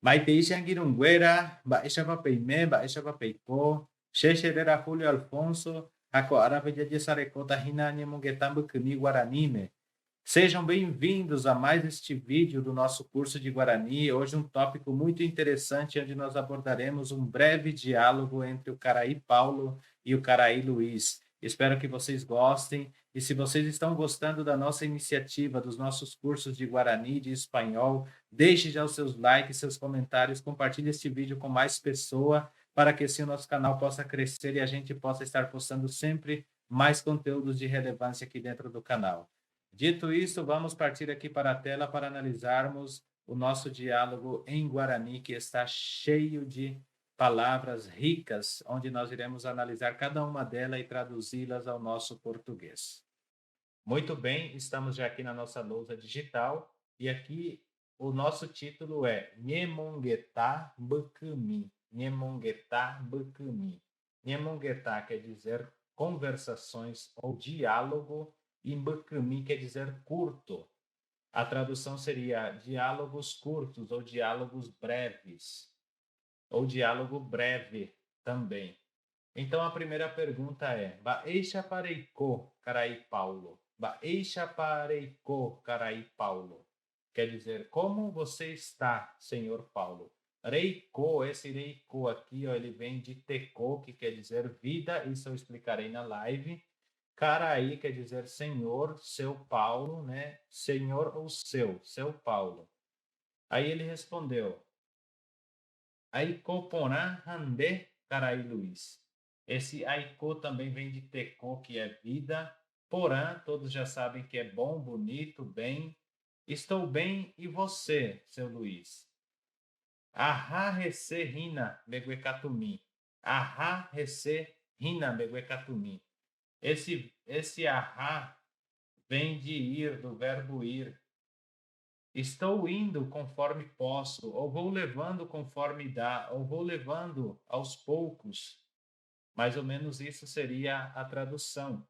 Maiteixa Girunguera, Baisha Papeime, Baisha Papeiko, Xexerera Julio Alfonso, Acoara de Sarecota Rinani Munguetambu Cani Guaranime. Sejam bem-vindos a mais este vídeo do nosso curso de Guarani. Hoje um tópico muito interessante, onde nós abordaremos um breve diálogo entre o Caraí Paulo e o Caraí Luiz. Espero que vocês gostem. E se vocês estão gostando da nossa iniciativa, dos nossos cursos de Guarani, de espanhol, deixe já os seus likes, seus comentários, compartilhe este vídeo com mais pessoas, para que assim o nosso canal possa crescer e a gente possa estar postando sempre mais conteúdos de relevância aqui dentro do canal. Dito isso, vamos partir aqui para a tela para analisarmos o nosso diálogo em Guarani, que está cheio de palavras ricas, onde nós iremos analisar cada uma delas e traduzi-las ao nosso português. Muito bem, estamos já aqui na nossa lousa digital e aqui o nosso título é Nyemonguetá Bukumi. Nyemonguetá Bukumi. Nyemonguetá quer dizer conversações ou diálogo e Bukumi quer dizer curto. A tradução seria diálogos curtos ou diálogos breves, ou diálogo breve também. Então a primeira pergunta é: Baeixa pareiko, carai Paulo. Baeixa pareiko, carai Paulo. Quer dizer, como você está, senhor Paulo? Reiko, esse reiko aqui, ó, ele vem de teco, que quer dizer vida, isso eu explicarei na live. Carai quer dizer senhor, seu Paulo, né? Senhor ou seu Paulo. Aí ele respondeu: Aiko porã handê, carai Luiz. Esse Aiko também vem de Teco, que é vida. Porã, todos já sabem que é bom, bonito, bem. Estou bem, e você, seu Luiz? Ahá rece rina beguecatumi. Ahá rece rina beguecatumi. Esse ahá vem de ir, do verbo ir. Estou indo conforme posso, ou vou levando conforme dá, ou vou levando aos poucos. Mais ou menos isso seria a tradução.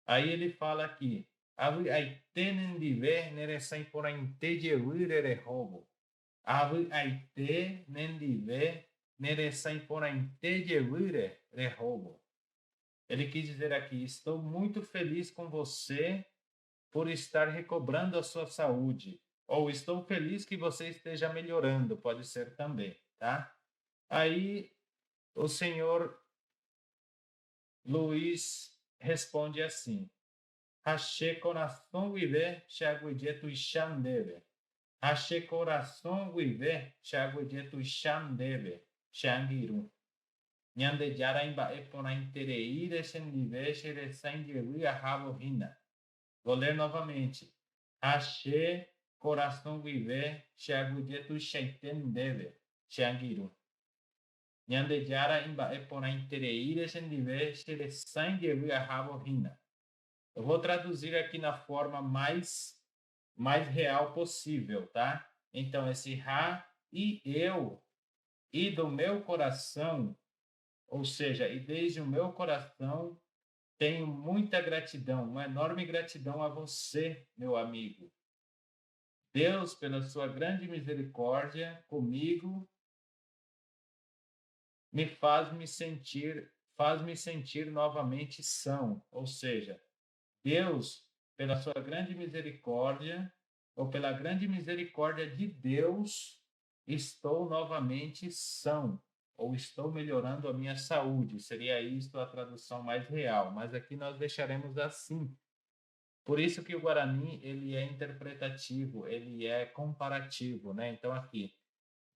Aí ele fala aqui: Avi aitenen diver neresai por aintejewire robo. Avi aite nendive neresai por aintejewire robo. Ele quis dizer aqui: estou muito feliz com você por estar recobrando a sua saúde. Ou estou feliz que você esteja melhorando, pode ser também, tá? Aí o senhor Luiz responde assim: Hache coração viver, chaguejetu xandeve. Hache coração viver, chaguejetu xandeve, xangiru. Nyande jara imba epona intereire sendive, xere sangeru ahabo rina. Vou ler novamente. Hache coração viver, chaguejetu xantendeve, xangiru. Nyandejara imba epona intereire sendive, xere sangeru ahabo rina. Eu vou traduzir aqui na forma mais real possível, tá? Então, esse ha e eu, e do meu coração, ou seja, e desde o meu coração, tenho muita gratidão, uma enorme gratidão a você, meu amigo. Deus, pela sua grande misericórdia comigo, faz me sentir novamente são, ou seja, Deus, pela sua grande misericórdia, ou pela grande misericórdia de Deus, estou novamente são, ou estou melhorando a minha saúde. Seria isto a tradução mais real, mas aqui nós deixaremos assim. Por isso que o Guarani, ele é interpretativo, ele é comparativo, né? Então aqui,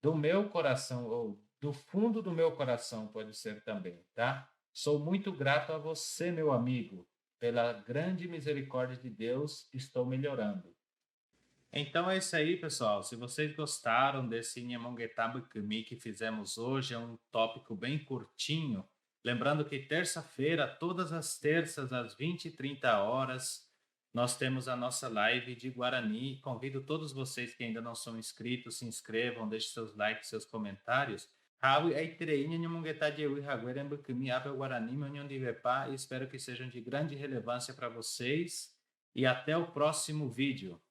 do meu coração, ou do fundo do meu coração, pode ser também, tá? Sou muito grato a você, meu amigo. Pela grande misericórdia de Deus, estou melhorando. Então é isso aí, pessoal. Se vocês gostaram desse Nyamongetaba Kami que fizemos hoje, é um tópico bem curtinho. Lembrando que terça-feira, todas as terças, às 20h30, nós temos a nossa live de Guarani. Convido todos vocês que ainda não são inscritos, se inscrevam, deixem seus likes, seus comentários. Espero que sejam de grande relevância para vocês e até o próximo vídeo.